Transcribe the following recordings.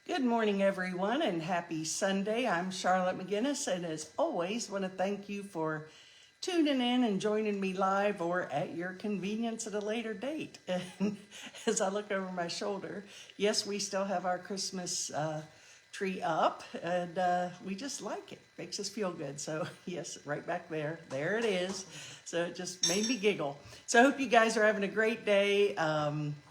Good morning, everyone, and happy Sunday. I'm Charlotte McGinnis, and as always, want to thank you for tuning in and joining me live or at your convenience at a later date. And as I look over my shoulder, yes, we still have our Christmas tree up, and we just like it. Makes us feel good. So yes, right back there, there it is. So it just made me giggle. So I hope you guys are having a great day.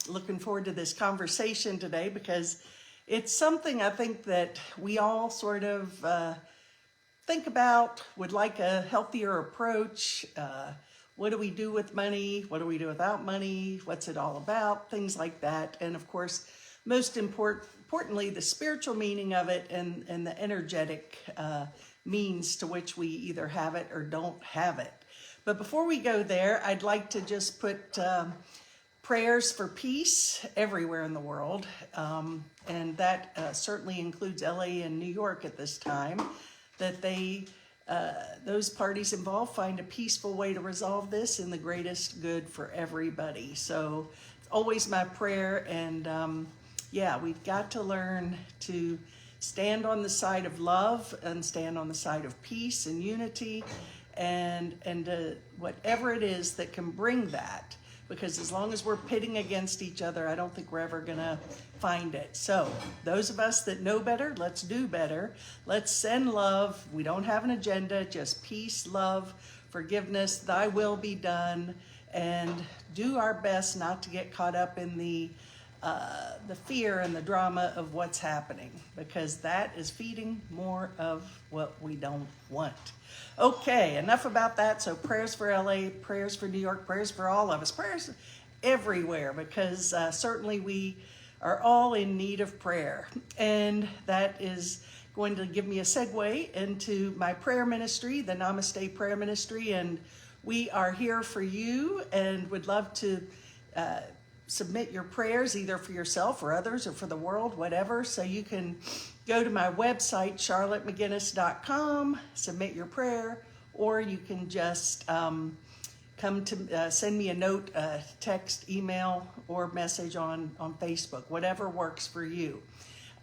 Looking forward to this conversation today because it's something I think that we all sort of think about, would like a healthier approach. What do we do with money? What do we do without money? What's it all about? Things like that. And of course, most importantly, the spiritual meaning of it and the energetic means to which we either have it or don't have it. But before we go there, I'd like to just put prayers for peace everywhere in the world, and that certainly includes LA and New York at this time, that those parties involved find a peaceful way to resolve this in the greatest good for everybody. So it's always my prayer, and yeah, we've got to learn to stand on the side of love and stand on the side of peace and unity, and whatever it is that can bring that. Because as long as we're pitting against each other, I don't think we're ever going to find it. So those of us that know better, let's do better. Let's send love. We don't have an agenda, just peace, love, forgiveness, thy will be done, and do our best not to get caught up in the fear and the drama of what's happening, because that is feeding more of what we don't want. Okay, enough about that. So prayers for LA, prayers for New York, prayers for all of us, prayers everywhere, because certainly we are all in need of prayer. And that is going to give me a segue into my prayer ministry, the Namaste Prayer Ministry. And we are here for you and would love to submit your prayers either for yourself or others or for the world, whatever. So you can go to my website, charlottemcginnis.com, submit your prayer, or you can just come to send me a note, text, email, or message on Facebook, whatever works for you.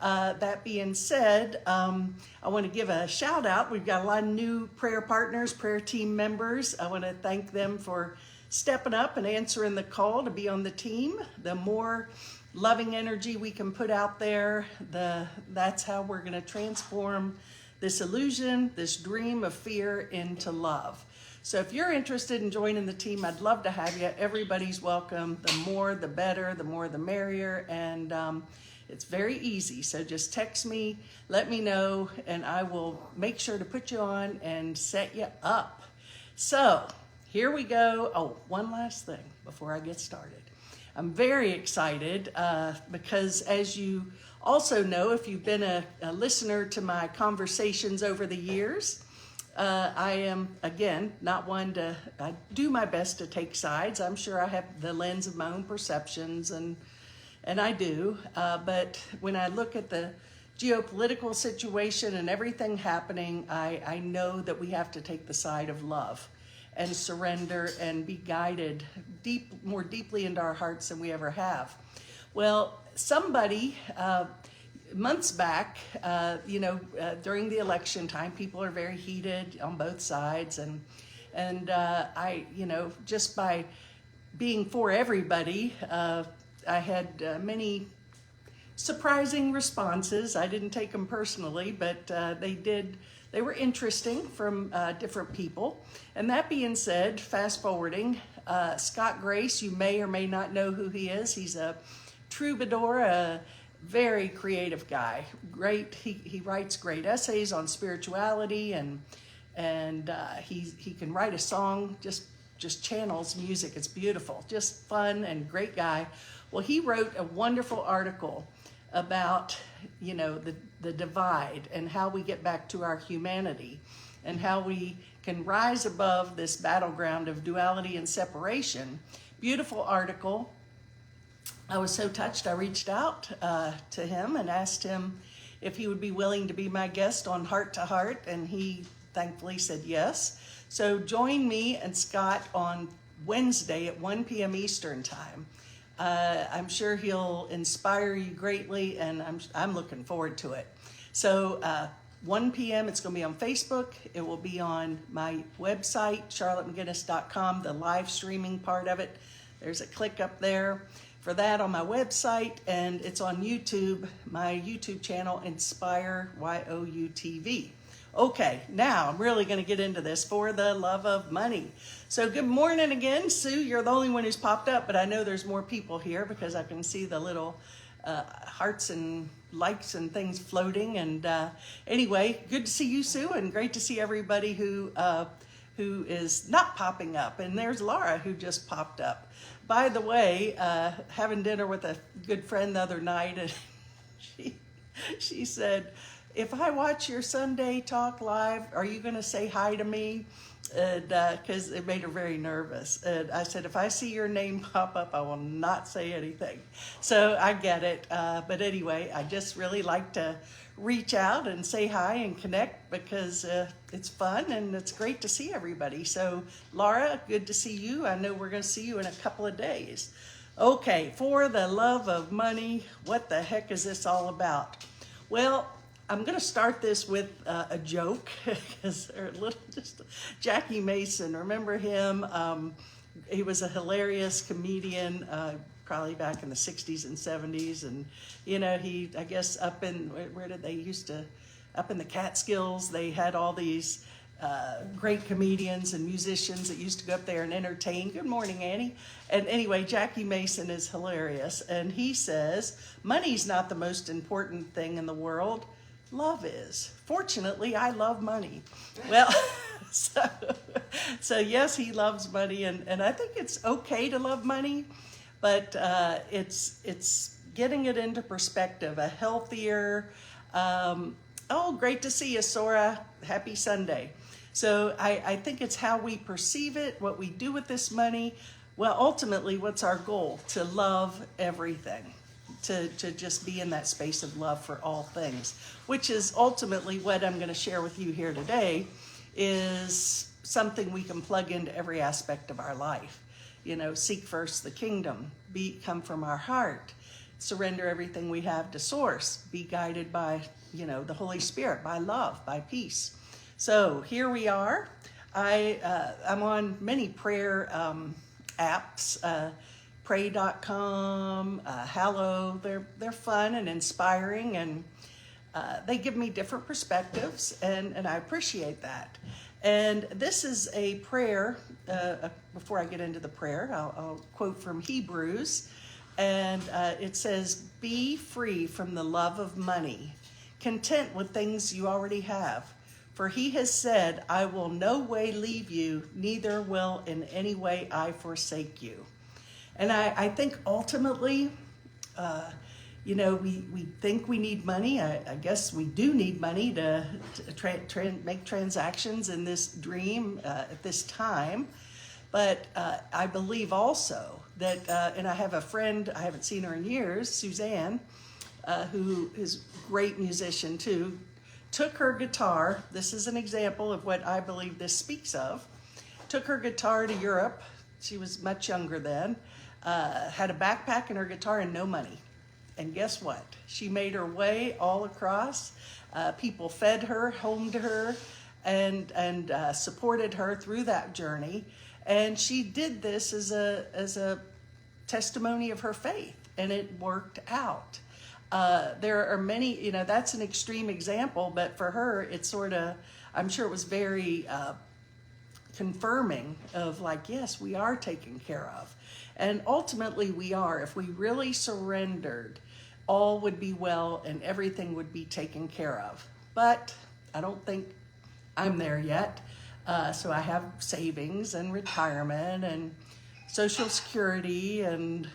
That being said, I want to give a shout out. We've got a lot of new prayer partners, prayer team members. I want to thank them for stepping up and answering the call to be on the team. The more loving energy we can put out there, that's how we're going to transform this illusion, this dream of fear into love. So if you're interested in joining the team, I'd love to have you. Everybody's welcome. The more, the better, the more, the merrier. And it's very easy. So just text me, let me know, and I will make sure to put you on and set you up. So here we go. Oh, one last thing before I get started. I'm very excited because, as you also know, if you've been a listener to my conversations over the years, I am, again, not one to, I do my best to take sides. I'm sure I have the lens of my own perceptions, and I do. But when I look at the geopolitical situation and everything happening, I know that we have to take the side of love and surrender and be guided more deeply into our hearts than we ever have. Well, somebody months back, during the election time, people are very heated on both sides, and I, just by being for everybody, I had many surprising responses. I didn't take them personally, but they were interesting from different people. And that being said, fast forwarding, Scott Grace, you may or may not know who he is. He's a troubadour, a very creative guy. Great, he writes great essays on spirituality, and he can write a song, just channels music. It's beautiful, just fun and great guy. Well, he wrote a wonderful article about, the divide and how we get back to our humanity and how we can rise above this battleground of duality and separation. Beautiful article. I was so touched, I reached out to him and asked him if he would be willing to be my guest on Heart to Heart, and he thankfully said yes. So join me and Scott on Wednesday at 1 p.m. Eastern Time. I'm sure he'll inspire you greatly, and I'm looking forward to it. So 1 p.m. it's going to be on Facebook. It will be on my website, charlottemcginnis.com, the live streaming part of it. There's a click up there for that on my website, and it's on YouTube, my YouTube channel, Inspire YOUTV. Okay, now I'm really going to get into this, for the love of money. So good morning again, Sue. You're the only one who's popped up, but I know there's more people here because I can see the little hearts and likes and things floating. And anyway, good to see you, Sue, and great to see everybody who is not popping up. And there's Laura, who just popped up. By the way, having dinner with a good friend the other night, and she said, if I watch your Sunday talk live, are you going to say hi to me? Because it made her very nervous. And I said, if I see your name pop up, I will not say anything. So I get it. But anyway, I just really like to reach out and say hi and connect because it's fun and it's great to see everybody. So Laura, good to see you. I know we're going to see you in a couple of days. Okay, for the love of money, what the heck is this all about? Well, I'm going to start this with a joke because just Jackie Mason. Remember him? He was a hilarious comedian, probably back in the 60s and 70s. And, you know, I guess up in, where did they used to, up in the Catskills, they had all these great comedians and musicians that used to go up there and entertain. Good morning, Annie. And anyway, Jackie Mason is hilarious. And he says, money's not the most important thing in the world. Love is. Fortunately, I love money. Well, so yes, he loves money, and I think it's okay to love money, but it's getting it into perspective, a healthier, oh, great to see you, Sora. Happy Sunday. So I think it's how we perceive it, what we do with this money. Well, ultimately, what's our goal? To love everything. To just be in that space of love for all things, which is ultimately what I'm going to share with you here today, is something we can plug into every aspect of our life. You know, seek first the kingdom, come from our heart, surrender everything we have to source, be guided by, you know, the Holy Spirit, by love, by peace. So here we are. I'm on many prayer apps, Pray.com, Hallow. They're fun and inspiring, and they give me different perspectives, and I appreciate that. And this is a prayer. Before I get into the prayer, I'll quote from Hebrews, and it says, "Be free from the love of money, content with things you already have. For he has said, I will no way leave you, neither will in any way I forsake you." And I think ultimately, you know, we think we need money. I guess we do need money to make transactions in this dream at this time. But I believe also that, and I have a friend, I haven't seen her in years, Suzanne, who is a great musician too, took her guitar. This is an example of what I believe this speaks of. Took her guitar to Europe. She was much younger then. Had a backpack and her guitar and no money. And guess what? She made her way all across. People fed her, homed her, and supported her through that journey. And she did this as a testimony of her faith, and it worked out. There are many, you know, that's an extreme example, but for her, it's sort of, I'm sure it was very confirming of like, yes, we are taken care of. And ultimately we are. If we really surrendered, all would be well and everything would be taken care of. But I don't think I'm there yet. So I have savings and retirement and Social Security and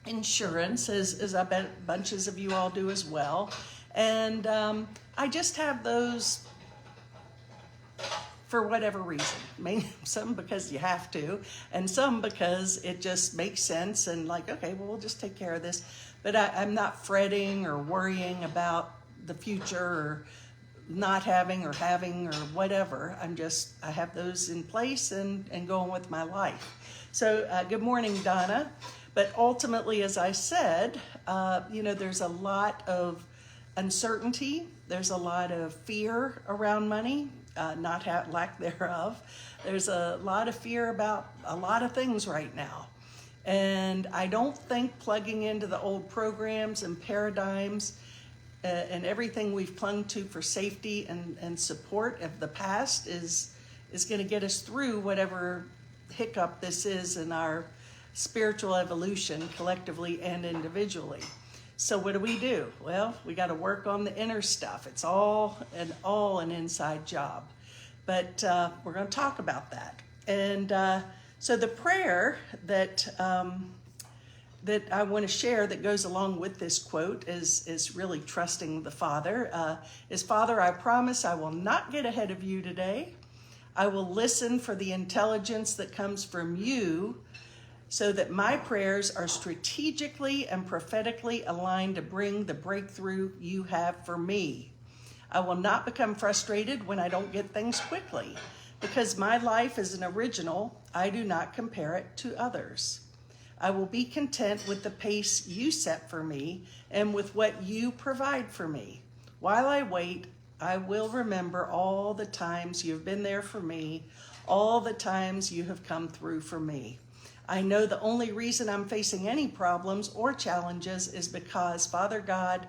insurance, as I bet bunches of you all do as well. And I just have those for whatever reason. Some because you have to, and some because it just makes sense and like, okay, well, we'll just take care of this. But I'm not fretting or worrying about the future or not having or having or whatever. I have those in place and going with my life. So good morning, Donna. But ultimately, as I said, there's a lot of uncertainty. There's a lot of fear around money, lack thereof. There's a lot of fear about a lot of things right now. And I don't think plugging into the old programs and paradigms and everything we've clung to for safety and support of the past is going to get us through whatever hiccup this is in our spiritual evolution collectively and individually. So what do? Well, we got to work on the inner stuff. It's all an inside job. But we're going to talk about that. And so the prayer that I want to share that goes along with this quote is really trusting the Father. Is, Father, I promise I will not get ahead of you today. I will listen for the intelligence that comes from you so that my prayers are strategically and prophetically aligned to bring the breakthrough you have for me. I will not become frustrated when I don't get things quickly, because my life is an original. I do not compare it to others. I will be content with the pace you set for me and with what you provide for me. While I wait, I will remember all the times you've been there for me, all the times you have come through for me. I know the only reason I'm facing any problems or challenges is because, Father God,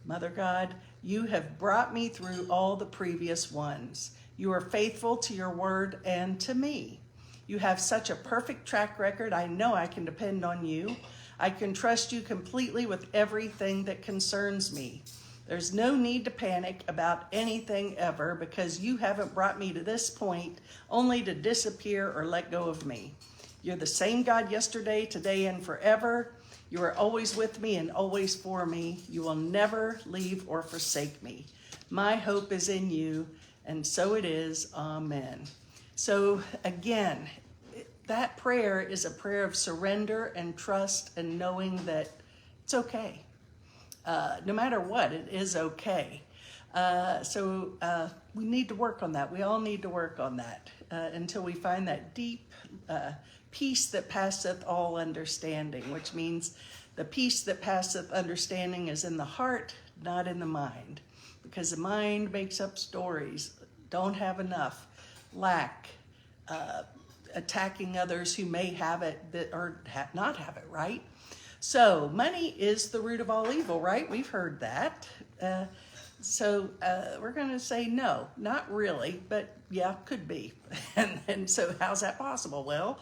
Mother God, you have brought me through all the previous ones. You are faithful to your word and to me. You have such a perfect track record. I know I can depend on you. I can trust you completely with everything that concerns me. There's no need to panic about anything ever, because you haven't brought me to this point only to disappear or let go of me. You're the same God yesterday, today, and forever. You are always with me and always for me. You will never leave or forsake me. My hope is in you, and so it is. Amen. So again, that prayer is a prayer of surrender and trust and knowing that it's okay. No matter what, it is okay. So we need to work on that. We all need to work on that until we find that deep peace that passeth all understanding, which means the peace that passeth understanding is in the heart, not in the mind, because the mind makes up stories, don't have enough, lack, attacking others who may have it or not have it, right? So money is the root of all evil, right? We've heard that. So we're going to say no, not really, but yeah, could be. And so how's that possible? Well,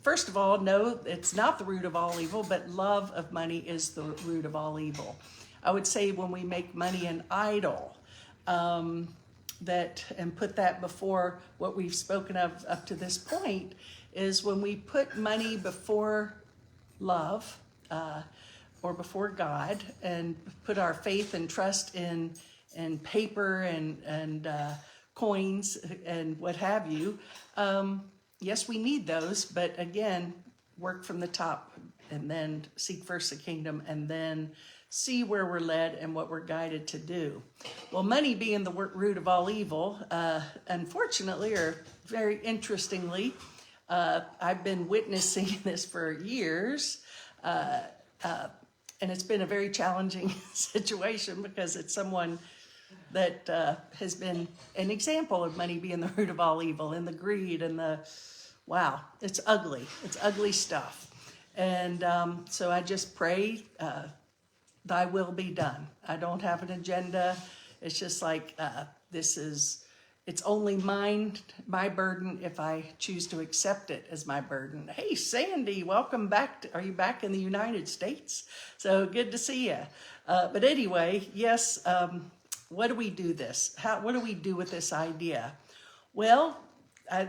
first of all, no, it's not the root of all evil, but love of money is the root of all evil. I would say when we make money an idol, and put that before what we've spoken of up to this point, is when we put money before love or before God and put our faith and trust in paper and coins and what have you. Yes, we need those, but again, work from the top and then seek first the kingdom and then see where we're led and what we're guided to do. Well, money being the root of all evil, unfortunately, or very interestingly, I've been witnessing this for years, and it's been a very challenging situation because it's someone that has been an example of money being the root of all evil, and the greed and wow, it's ugly. It's ugly stuff. And so I just pray, thy will be done. I don't have an agenda. It's just like, it's only my burden if I choose to accept it as my burden. Hey, Sandy, welcome back. Are you back in the United States? So good to see you. But anyway, yes, what do we do what do we do with this idea? Well,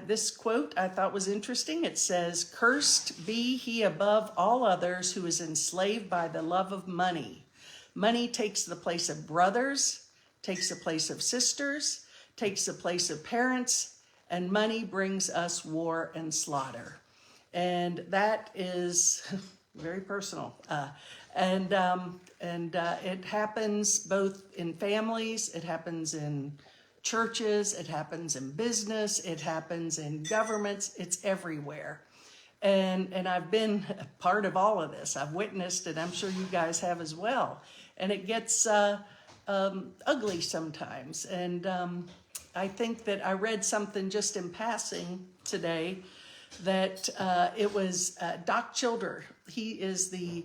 this quote I thought was interesting. It says, "Cursed be he above all others who is enslaved by the love of money. Money takes the place of brothers, takes the place of sisters, takes the place of parents, and money brings us war and slaughter." And that is very personal. It happens both in families, it happens in churches, it happens in business, it happens in governments, it's everywhere. And I've been a part of all of this. I've witnessed it. I'm sure you guys have as well. And it gets ugly sometimes. And I think that I read something just in passing today that it was Doc Childer. He is the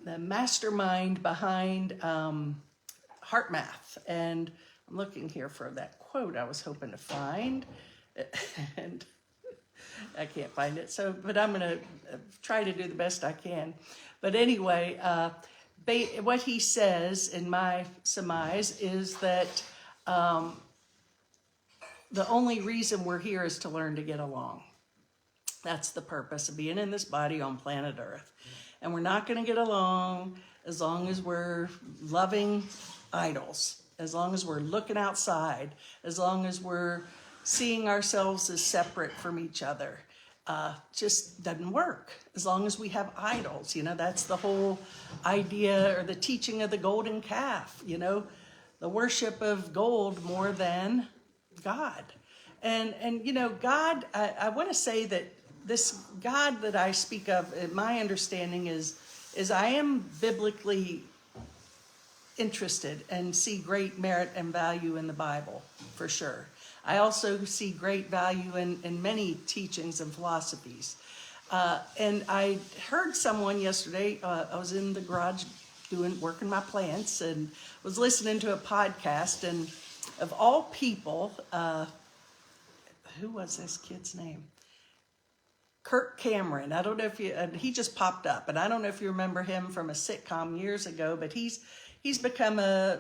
mastermind behind Heart Math. And I'm looking here for that quote I was hoping to find. And I can't find it. So, but I'm going to try to do the best I can. But anyway, what he says in my surmise is that the only reason we're here is to learn to get along. That's the purpose of being in this body on planet Earth. And we're not going to get along as long as we're loving idols, as long as we're looking outside, as long as we're seeing ourselves as separate from each other. Just doesn't work. As long as we have idols, that's the whole idea or the teaching of the golden calf, the worship of gold more than God. And God, I want to say that this God that I speak of, my understanding is I am biblically interested and see great merit and value in the Bible, for sure. I also see great value in many teachings and philosophies. And I heard someone yesterday, I was in the garage working my plants and was listening to a podcast, and of all people, who was this kid's name? Kirk Cameron. I don't know if he just popped up, and I don't know if you remember him from a sitcom years ago, but he's become an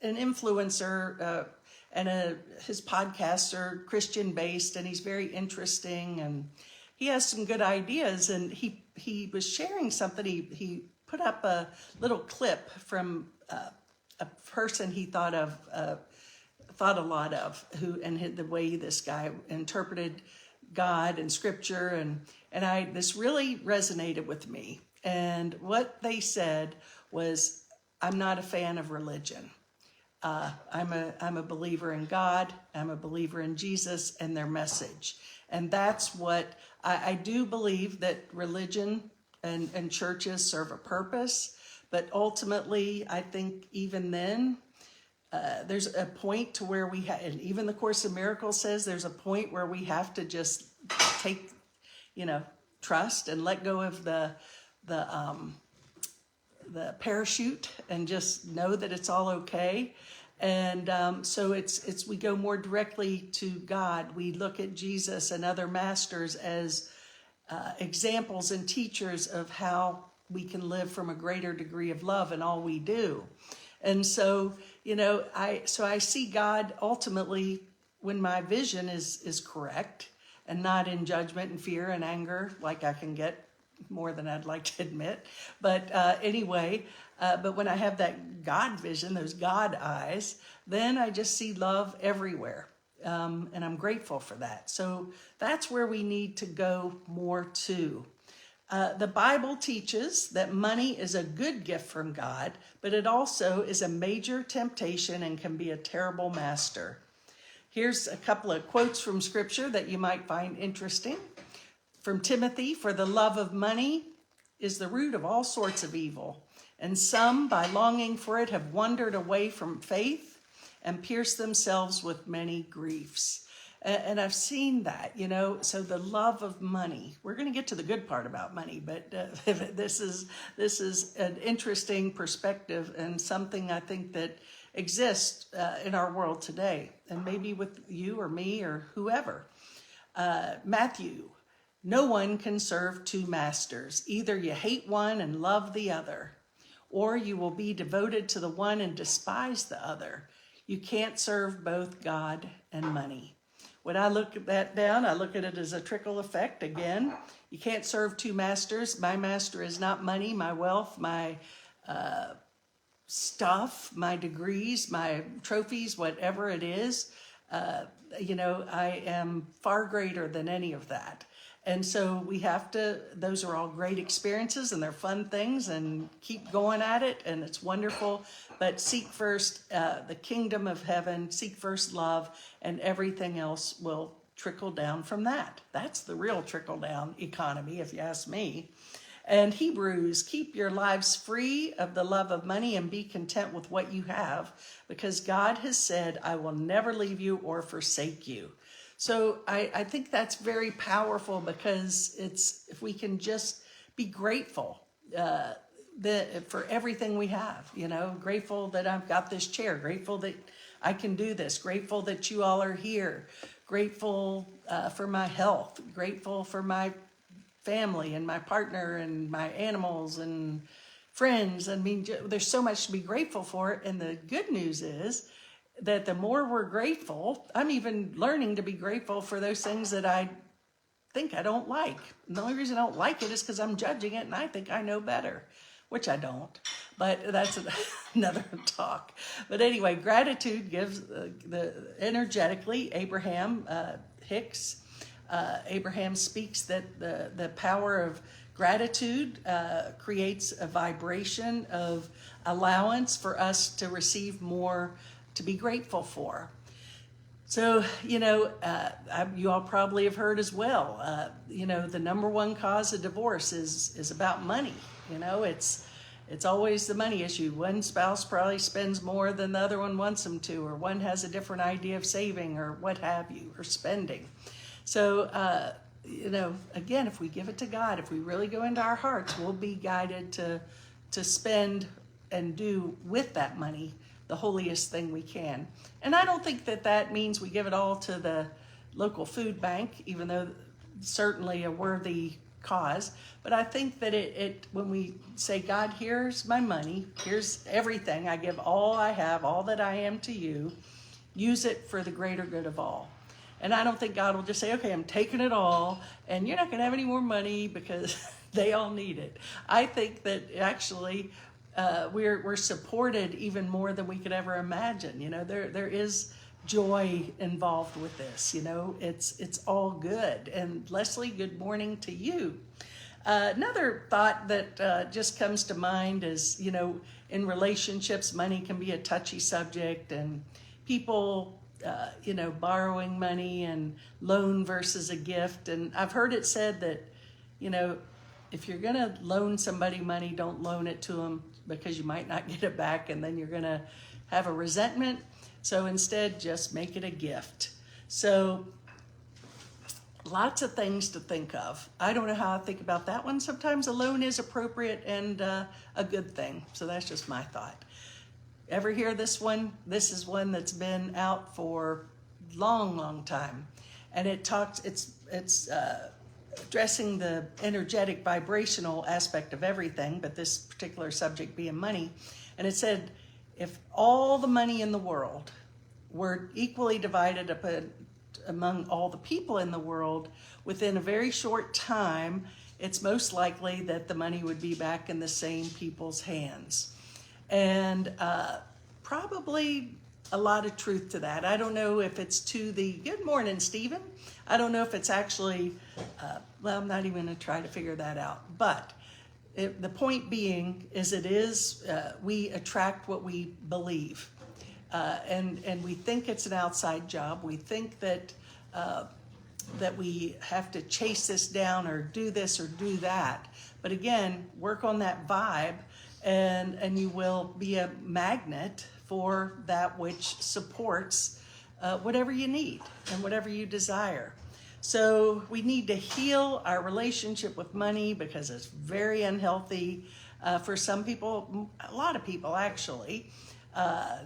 influencer, and his podcasts are Christian based, and he's very interesting, and he has some good ideas. And he was sharing something. He put up a little clip from a person he thought a lot of, and the way this guy interpreted God and Scripture, and this really resonated with me. And what they said was, I'm not a fan of religion. I'm a believer in God. I'm a believer in Jesus and their message. And that's what I do believe, that religion and churches serve a purpose. But ultimately, I think even then, there's a point to where and even the Course in Miracles says there's a point where we have to just take, trust and let go of the parachute and just know that it's all okay. And so we go more directly to God. We look at Jesus and other masters as examples and teachers of how we can live from a greater degree of love in all we do. And so, I see God ultimately, when my vision is correct and not in judgment and fear and anger, like I can get more than I'd like to admit. But anyway, but when I have that God vision, those God eyes, then I just see love everywhere. And I'm grateful for that. So that's where we need to go more to. The Bible teaches that money is a good gift from God, but it also is a major temptation and can be a terrible master. Here's a couple of quotes from Scripture that you might find interesting. From Timothy, for the love of money is the root of all sorts of evil, and some, by longing for it, have wandered away from faith and pierced themselves with many griefs. And I've seen that, so the love of money. We're going to get to the good part about money, but this is an interesting perspective and something I think that exists in our world today, and maybe with you or me or whoever. Matthew, no one can serve two masters. Either you hate one and love the other, or you will be devoted to the one and despise the other. You can't serve both God and money. When I look at that down, I look at it as a trickle effect again. You can't serve two masters. My master is not money, my wealth, my stuff, my degrees, my trophies, whatever it is. I am far greater than any of that. And so we have to, those are all great experiences and they're fun things, and keep going at it, and it's wonderful. But seek first the kingdom of heaven, seek first love, and everything else will trickle down from that. That's the real trickle down economy, if you ask me. And Hebrews, keep your lives free of the love of money and be content with what you have, because God has said, I will never leave you or forsake you. So I think that's very powerful, because it's, if we can just be grateful for everything we have, grateful that I've got this chair, grateful that I can do this, grateful that you all are here, grateful for my health, grateful for my family and my partner and my animals and friends. I mean, there's so much to be grateful for. And the good news is that the more we're grateful, I'm even learning to be grateful for those things that I think I don't like. And the only reason I don't like it is because I'm judging it and I think I know better, which I don't. But that's another talk. But anyway, gratitude gives energetically, Abraham Hicks, Abraham speaks that the power of gratitude creates a vibration of allowance for us to receive more to be grateful for. So, you all probably have heard as well, the number one cause of divorce is about money. It's always the money issue. One spouse probably spends more than the other one wants them to, or one has a different idea of saving, or what have you, or spending. So, again, if we give it to God, if we really go into our hearts, we'll be guided to spend and do with that money the holiest thing we can. And I don't think that means we give it all to the local food bank, even though certainly a worthy cause. But I think that it when we say, God, here's my money, here's everything, I give all I have, all that I am to you, use it for the greater good of all. And I don't think God will just say, okay, I'm taking it all, and you're not going to have any more money because they all need it. I think that actually we're supported even more than we could ever imagine. There is joy involved with this. It's all good. And Leslie, good morning to you. Another thought that just comes to mind is, in relationships, money can be a touchy subject, and people borrowing money and loan versus a gift. And I've heard it said that, if you're going to loan somebody money, don't loan it to them, because you might not get it back and then you're going to have a resentment. So instead, just make it a gift. So lots of things to think of. I don't know how I think about that one. Sometimes a loan is appropriate and a good thing. So that's just my thought. Ever hear this one? This is one that's been out for long time. And it's addressing the energetic vibrational aspect of everything, but this particular subject being money. And it said, if all the money in the world were equally divided up among all the people in the world, within a very short time, it's most likely that the money would be back in the same people's hands. And probably a lot of truth to that. I don't know if it's good morning, Stephen. I don't know if it's actually, I'm not even going to try to figure that out. But the point being is we attract what we believe. And we think it's an outside job. We think that we have to chase this down or do this or do that. But again, work on that vibe, and you will be a magnet for that which supports whatever you need and whatever you desire. So we need to heal our relationship with money, because it's very unhealthy for some people, a lot of people actually.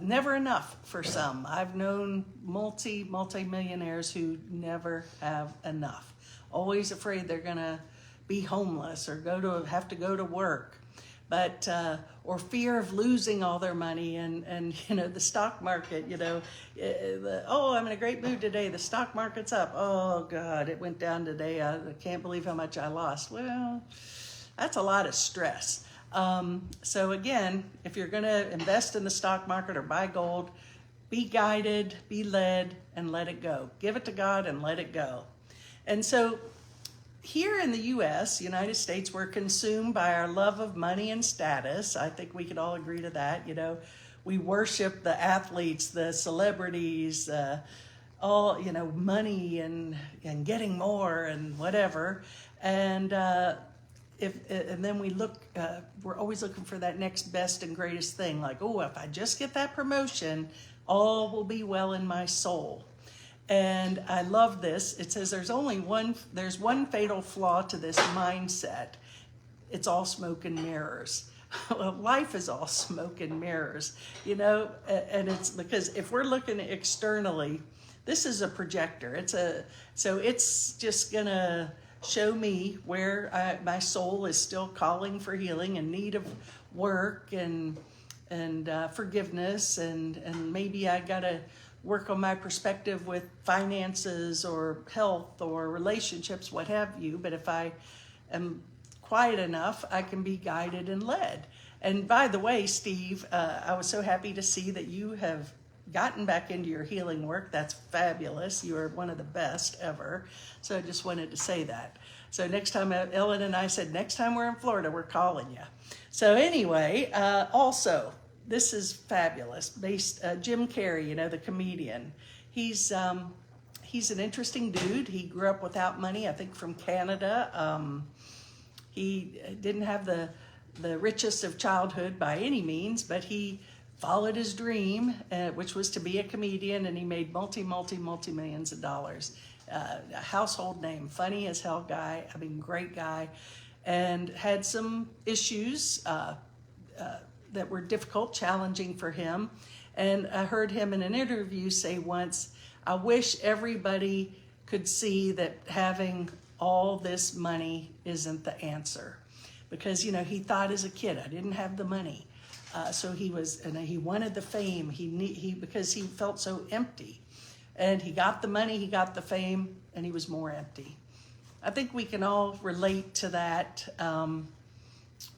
Never enough for some. I've known multi-millionaires who never have enough. Always afraid they're gonna be homeless or have to go to work. But or fear of losing all their money, and the stock market, I'm in a great mood today, the stock market's up, oh God, it went down today, I can't believe how much I lost. Well, that's a lot of stress. So again, if you're going to invest in the stock market or buy gold, be guided, be led, and let it go. Give it to God and let it go. And so here in the U.S., United States, we're consumed by our love of money and status. I think we could all agree to that. We worship the athletes, the celebrities, all, money and getting more and whatever. And and then we look, we're always looking for that next best and greatest thing. Like, oh, if I just get that promotion, all will be well in my soul. And I love this. It says there's one fatal flaw to this mindset. It's all smoke and mirrors. Well, life is all smoke and mirrors, and it's because if we're looking externally, this is a projector. So it's just gonna show me where my soul is still calling for healing, in need of work and forgiveness, and maybe I gotta work on my perspective with finances or health or relationships, what have you. But if I am quiet enough, I can be guided and led. And by the way, Steve, I was so happy to see that you have gotten back into your healing work. That's fabulous. You are one of the best ever. So I just wanted to say that. So next time, Ellen and I said, next time we're in Florida, we're calling you. So anyway, also, this is fabulous. Jim Carrey, the comedian. He's an interesting dude. He grew up without money, I think from Canada. He didn't have the richest of childhood by any means, but he followed his dream, which was to be a comedian, and he made multi-millions of dollars. A household name, funny as hell guy, great guy, and had some issues that were difficult, challenging for him. And I heard him in an interview say once, I wish everybody could see that having all this money isn't the answer. Because, he thought as a kid, I didn't have the money. So he wanted the fame, because he felt so empty. And he got the money, he got the fame, and he was more empty. I think we can all relate to that.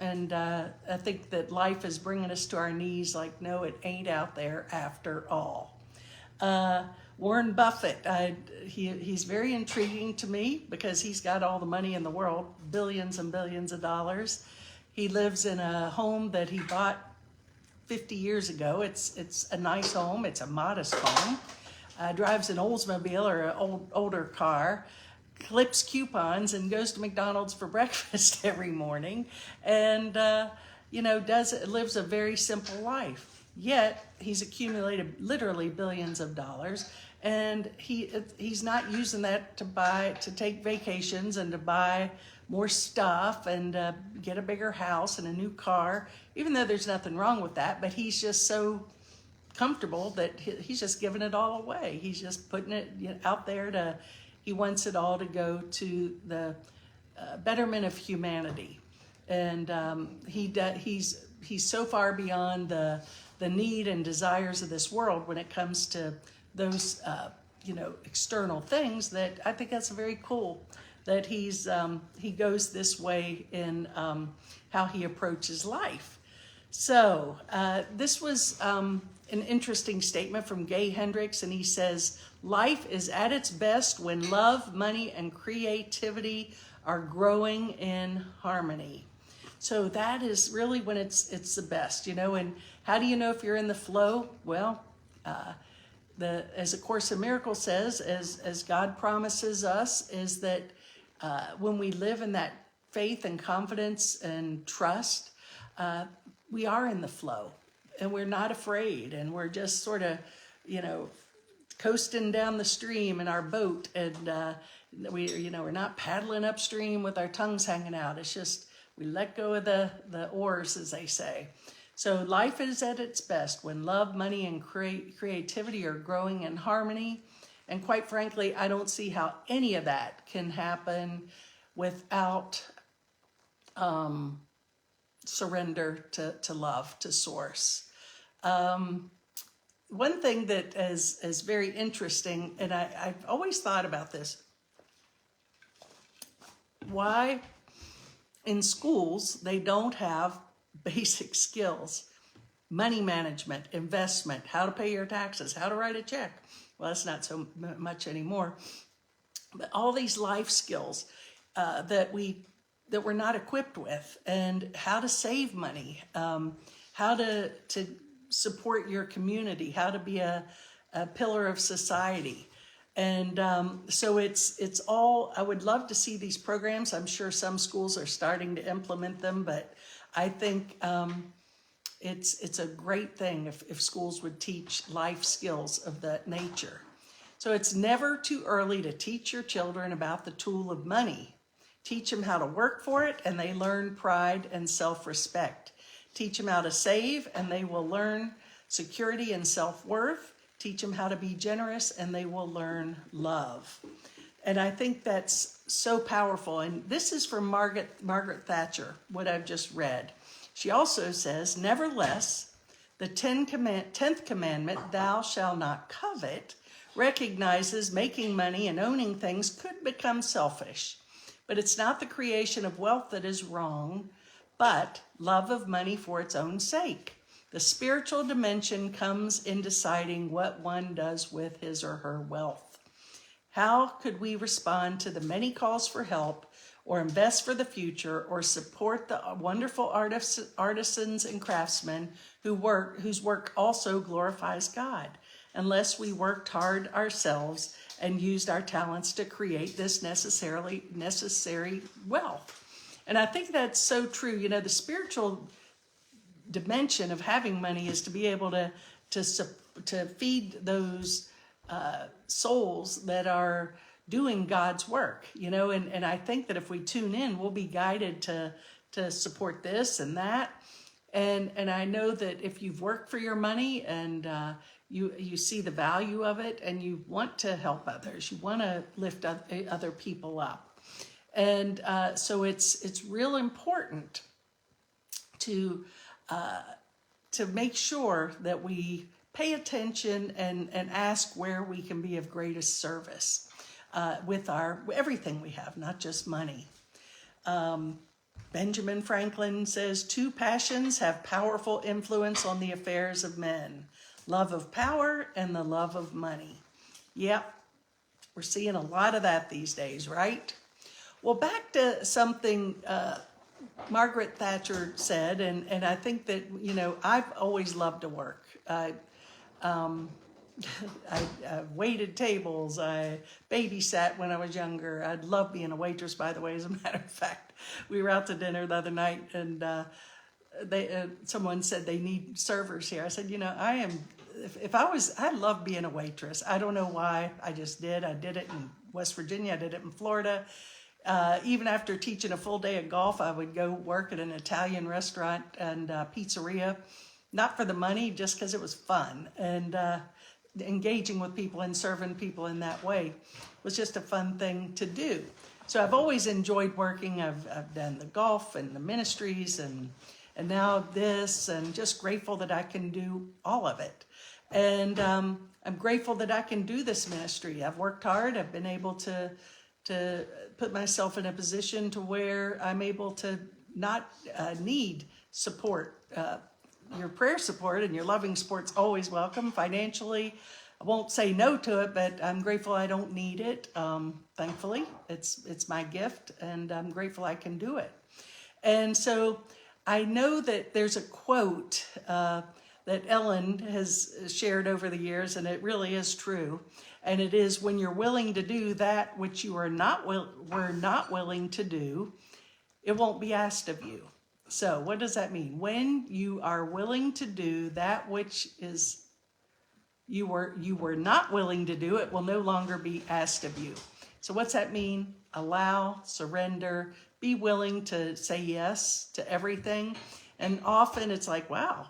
And I think that life is bringing us to our knees like, no, it ain't out there after all. Warren Buffett, he's very intriguing to me because he's got all the money in the world, billions and billions of dollars. He lives in a home that he bought 50 years ago. It's a nice home. It's a modest home. Drives an Oldsmobile or an older car, clips coupons and goes to McDonald's for breakfast every morning, and lives a very simple life. Yet he's accumulated literally billions of dollars, and he's not using that to take vacations and to buy more stuff and get a bigger house and a new car, even though there's nothing wrong with that. But he's just so comfortable that he's just giving it all away. He's just putting it out there he wants it all to go to the betterment of humanity. And he's so far beyond the need and desires of this world when it comes to those external things, that I think that's very cool that he goes this way in how he approaches life. So this was an interesting statement from Gay Hendricks, and he says, life is at its best when love, money, and creativity are growing in harmony. So that is really when it's the best, and how do you know if you're in the flow? Well, as A Course in Miracles says, as God promises us, is that when we live in that faith and confidence and trust, we are in the flow, and we're not afraid, and we're just sort of, coasting down the stream in our boat, and we're not paddling upstream with our tongues hanging out. It's just we let go of the oars, as they say. So life is at its best when love, money, and creativity are growing in harmony. And quite frankly, I don't see how any of that can happen without surrender to love, to Source. One thing that is very interesting, and I've always thought about this, why in schools they don't have basic skills, money management, investment, how to pay your taxes, how to write a check. Well, that's not so much anymore, but all these life skills that we're not equipped with, and how to save money, how to support your community, how to be a pillar of society. And so it's all, I would love to see these programs. I'm sure some schools are starting to implement them, but I think it's a great thing if schools would teach life skills of that nature. So it's never too early to teach your children about the tool of money. Teach them how to work for it, and they learn pride and self-respect. Teach them how to save, and they will learn security and self-worth. Teach them how to be generous, and they will learn love. And I think that's so powerful. And this is from Margaret Thatcher, what I've just read. She also says, nevertheless, the 10th commandment, thou shalt not covet, recognizes making money and owning things could become selfish. But it's not the creation of wealth that is wrong, but love of money for its own sake. The spiritual dimension comes in deciding what one does with his or her wealth. How could we respond to the many calls for help, or invest for the future, or support the wonderful artisans and craftsmen whose work also glorifies God, unless we worked hard ourselves and used our talents to create this necessary wealth? And I think that's so true. You know, the spiritual dimension of having money is to be able to feed those souls that are doing God's work, you know, and I think that if we tune in, we'll be guided to support this and that. And I know that if you've worked for your money and you see the value of it and you want to help others, you want to lift other people up. And so it's real important to make sure that we pay attention and ask where we can be of greatest service with everything we have, not just money. Benjamin Franklin says, 2 passions have powerful influence on the affairs of men: love of power and the love of money. Yep, we're seeing a lot of that these days, right? Well, back to something Margaret Thatcher said, and I think that, you know, I've always loved to work. I waited tables. I babysat when I was younger. I love being a waitress, by the way. As a matter of fact, we were out to dinner the other night, and someone said they need servers here. I said, you know, I love being a waitress. I don't know why. I just did. I did it in West Virginia. I did it in Florida. Even after teaching a full day of golf, I would go work at an Italian restaurant and pizzeria, not for the money, just because it was fun. And engaging with people and serving people in that way was just a fun thing to do. So I've always enjoyed working. I've done the golf and the ministries and now this, and just grateful that I can do all of it. And I'm grateful that I can do this ministry. I've worked hard. I've been able to put myself in a position to where I'm able to not need support. Your prayer support and your loving support's always welcome. Financially, I won't say no to it, but I'm grateful I don't need it. Thankfully, it's my gift, and I'm grateful I can do it. And so I know that there's a quote that Ellen has shared over the years, and it really is true. And it is, when you're willing to do that which you were not willing to do, it won't be asked of you. So what does that mean? When you are willing to do that which is you were not willing to do, it will no longer be asked of you. So what's that mean? Allow, surrender, be willing to say yes to everything. And often it's like, wow,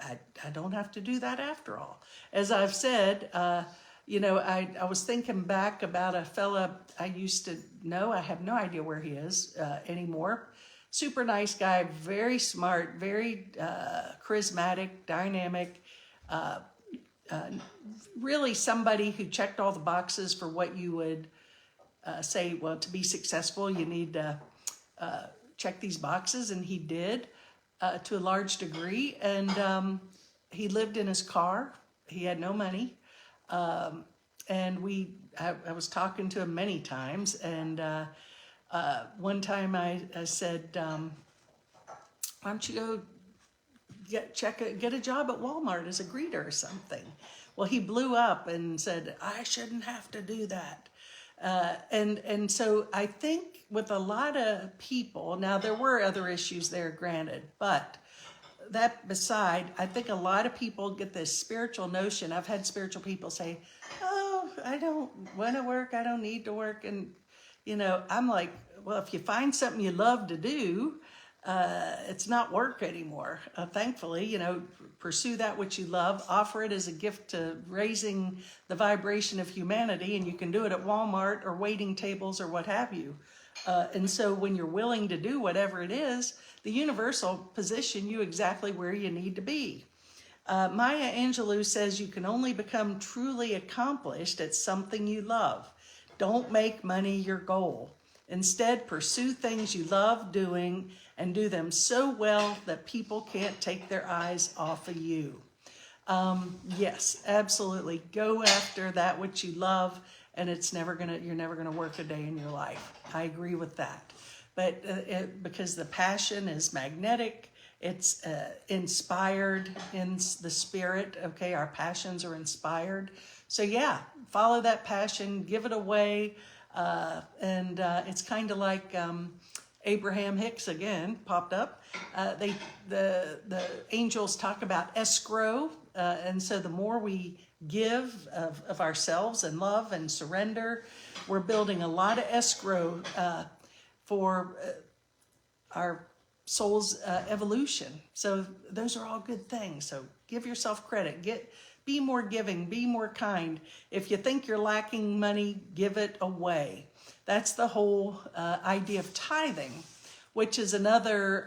I don't have to do that after all. As I've said, you know, I was thinking back about a fella I used to know. I have no idea where he is anymore. Super nice guy, very smart, very charismatic, dynamic, really somebody who checked all the boxes for what you would say, well, to be successful, you need to check these boxes, and he did to a large degree. And he lived in his car. He had no money. And I was talking to him many times, and one time I said, why don't you go get a job at Walmart as a greeter or something. Well, he blew up and said, I shouldn't have to do that. And so I think with a lot of people, now there were other issues there, granted, but that beside, I think a lot of people get this spiritual notion. I've had spiritual people say, oh, I don't want to work. I don't need to work. And, I'm like, well, if you find something you love to do, it's not work anymore. Thankfully, pursue that which you love, offer it as a gift to raising the vibration of humanity, and you can do it at Walmart or waiting tables or what have you. And so when you're willing to do whatever it is, the universe will position you exactly where you need to be. Maya Angelou says you can only become truly accomplished at something you love. Don't make money your goal. Instead, pursue things you love doing and do them so well that people can't take their eyes off of you. Yes, absolutely. Go after that which you love, and you're never gonna work a day in your life. I agree with that. But because the passion is magnetic, it's inspired in the spirit. Okay, our passions are inspired. So yeah, follow that passion, give it away. And it's kind of like Abraham Hicks again popped up. The angels talk about escrow, and so the more we give of ourselves and love and surrender, we're building a lot of escrow for our soul's evolution. So those are all good things. So give yourself credit. Be more giving, be more kind. If you think you're lacking money, give it away. That's the whole idea of tithing, which is another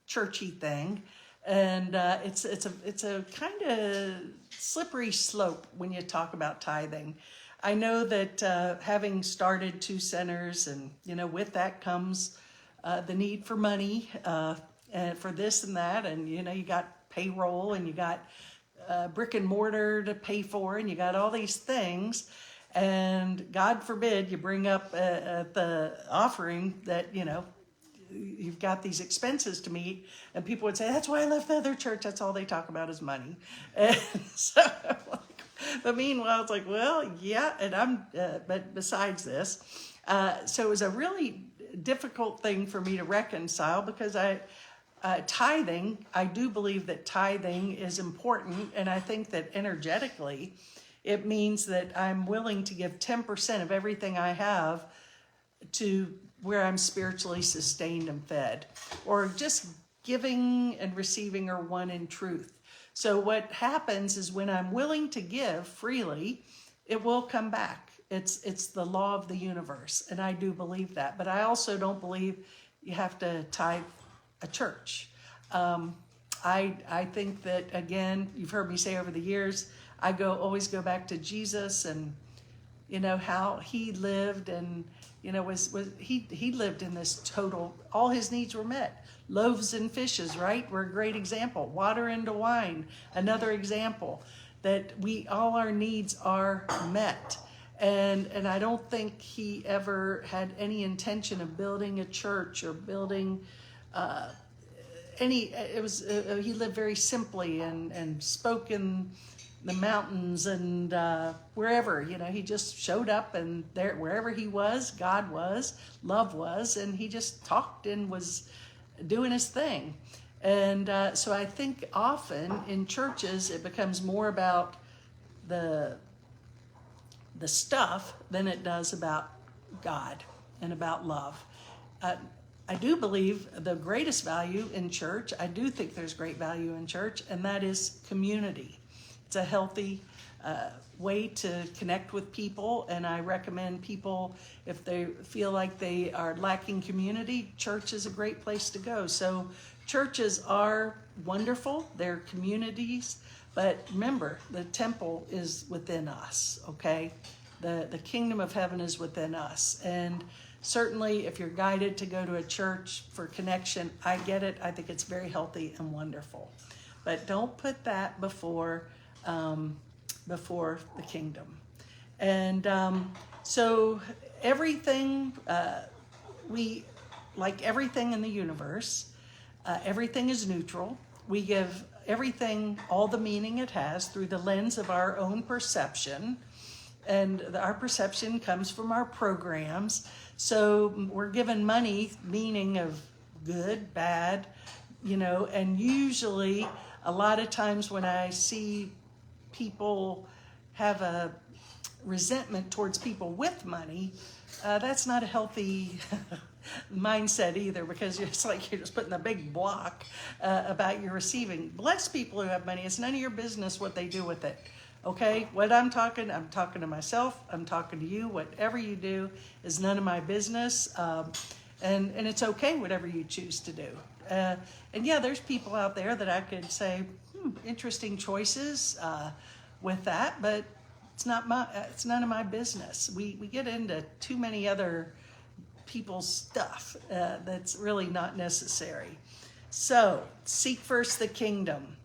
churchy thing. And it's a kind of slippery slope when you talk about tithing. I know that having started 2 centers, and with that comes the need for money and for this and that, and you got payroll, and you got brick and mortar to pay for, and you got all these things, and God forbid you bring up at the offering that you've got these expenses to meet, and people would say, that's why I left the other church, that's all they talk about is money. And so but meanwhile it's like, well, yeah, and but besides this, so it was a really difficult thing for me to reconcile, because tithing, I do believe that tithing is important, and I think that energetically it means that I'm willing to give 10% of everything I have to where I'm spiritually sustained and fed, or just giving and receiving are one in truth. So what happens is when I'm willing to give freely, it will come back. It's the law of the universe, and I do believe that. But I also don't believe you have to tithe a church. I think that, again, you've heard me say over the years, I always go back to Jesus, and how he lived, and he lived in this total, all his needs were met. Loaves and fishes, right, were a great example. Water into wine, another example, that all our needs are met. And I don't think he ever had any intention of building a church or building he lived very simply and spoke in the mountains and wherever, he just showed up, and there, wherever he was, God was, love was, and he just talked and was doing his thing. And so I think often in churches it becomes more about the stuff than it does about God and about love. I do believe the greatest value in church, I do think there's great value in church, and that is community. It's a healthy way to connect with people, and I recommend people, if they feel like they are lacking community, church is a great place to go. So churches are wonderful, they're communities, but remember, the temple is within us, okay? The kingdom of heaven is within us, and certainly if you're guided to go to a church for connection, I get it. I think it's very healthy and wonderful. But don't put that before the kingdom. And so everything, like everything in the universe, Everything is neutral. We give everything all the meaning it has through the lens of our own perception. And our perception comes from our programs. So we're given money meaning of good, bad, and usually a lot of times when I see people have a resentment towards people with money, that's not a healthy mindset either, because it's like you're just putting a big block about your receiving. Bless people who have money. It's none of your business what they do with it. Okay, what I'm talking to myself, I'm talking to you. Whatever you do is none of my business, and it's okay whatever you choose to do. And yeah, there's people out there that I could say, interesting choices with that, but it's none of my business. We get into too many other people's stuff that's really not necessary. So seek first the kingdom.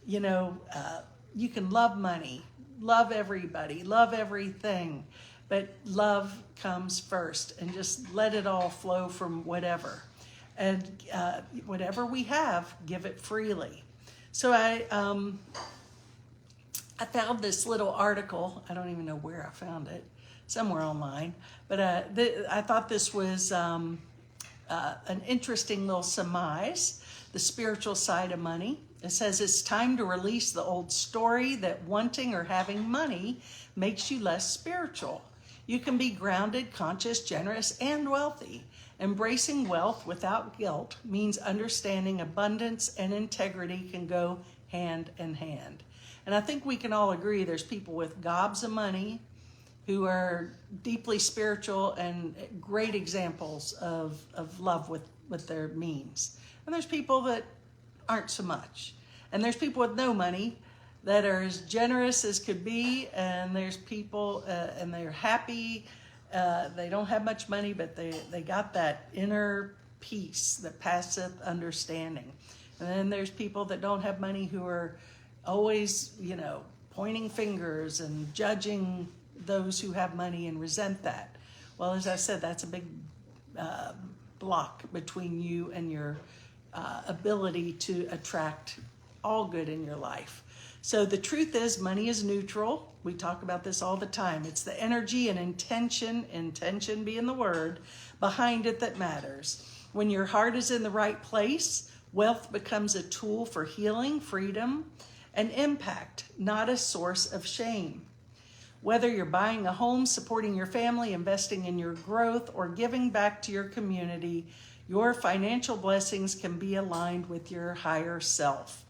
You can love money, love everybody, love everything, but love comes first, and just let it all flow from whatever. And whatever we have, give it freely. So I found this little article. I don't even know where I found it, somewhere online. But I thought this was an interesting little surmise, the spiritual side of money. It says it's time to release the old story that wanting or having money makes you less spiritual. You can be grounded, conscious, generous, and wealthy. Embracing wealth without guilt means understanding abundance and integrity can go hand in hand. And I think we can all agree there's people with gobs of money who are deeply spiritual and great examples of love with their means. And there's people that aren't so much. And there's people with no money that are as generous as could be, and there's people, and they're happy. They don't have much money, but they got that inner peace that passeth understanding. And then there's people that don't have money who are always, pointing fingers and judging those who have money and resent that. Well, as I said, that's a big block between you and your ability to attract all good in your life. So the truth is, money is neutral. We talk about this all the time. It's the energy and intention being the word, behind it that matters. When your heart is in the right place, wealth becomes a tool for healing, freedom, and impact, not a source of shame. Whether you're buying a home, supporting your family, investing in your growth, or giving back to your community, your financial blessings can be aligned with your higher self.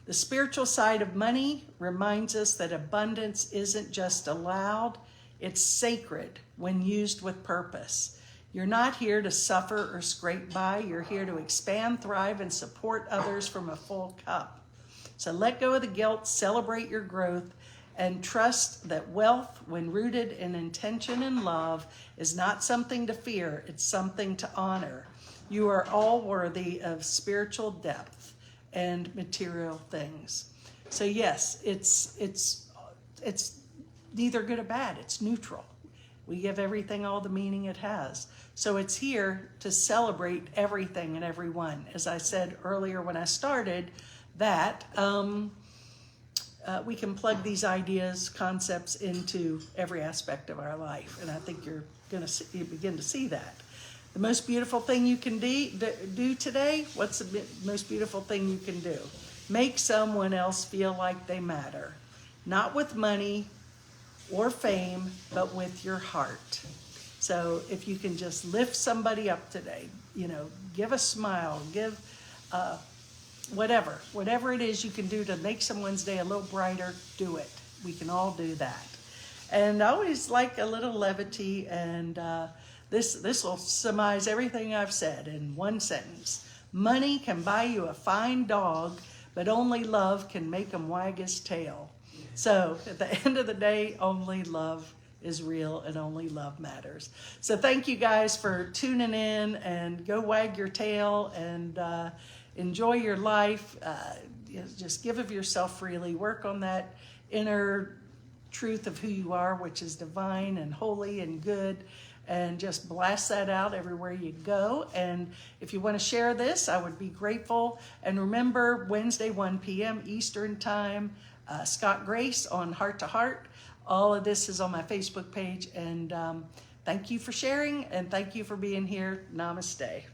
The spiritual side of money reminds us that abundance isn't just allowed, it's sacred when used with purpose. You're not here to suffer or scrape by. You're here to expand, thrive, and support others from a full cup. So let go of the guilt, celebrate your growth, and trust that wealth, when rooted in intention and love, is not something to fear, it's something to honor. You are all worthy of spiritual depth and material things. So yes, it's neither good or bad, it's neutral. We give everything all the meaning it has. So it's here to celebrate everything and everyone. As I said earlier when I started, that we can plug these ideas, concepts into every aspect of our life. And I think you're going to begin to see that. The most beautiful thing you can do today, what's the most beautiful thing you can do? Make someone else feel like they matter. Not with money or fame, but with your heart. So if you can just lift somebody up today, give a smile, give whatever it is you can do to make someone's day a little brighter, do it. We can all do that. And I always like a little levity, and this will surmise everything I've said in one sentence. Money can buy you a fine dog, but only love can make him wag his tail. So at the end of the day, only love is real and only love matters. So thank you guys for tuning in, and go wag your tail and enjoy your life. Just give of yourself freely. Work on that inner truth of who you are, which is divine and holy and good. and just blast that out everywhere you go. And if you want to share this, I would be grateful. And remember, Wednesday, 1 p.m. Eastern Time, Scott Grace on Heart to Heart. All of this is on my Facebook page. And thank you for sharing, and thank you for being here. Namaste.